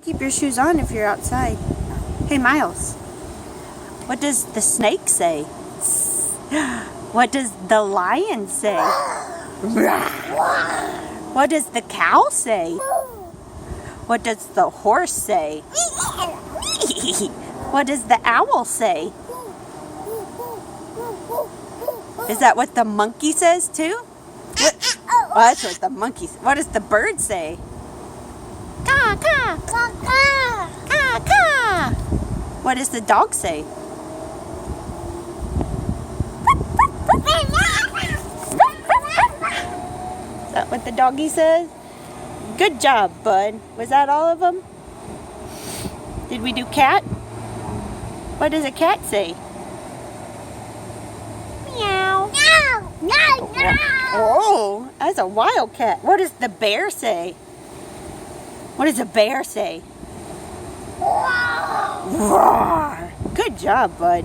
Keep your shoes on if you're outside. Hey, Miles. What does the snake say? What does the lion say? What does the cow say? What does the horse say? What does the owl say? Is that what the monkey says too? What? Oh, that's what the monkey says. What does the bird say? Caw, caw, caw, caw, caw, caw. What does the dog say? Is that what the doggy says? Good job, bud. Was that all of them? Did we do cat? What does a cat say? Meow. No, no, no. Oh, that's a wild cat. What does the bear say? What does a bear say? Roar. Good job, bud.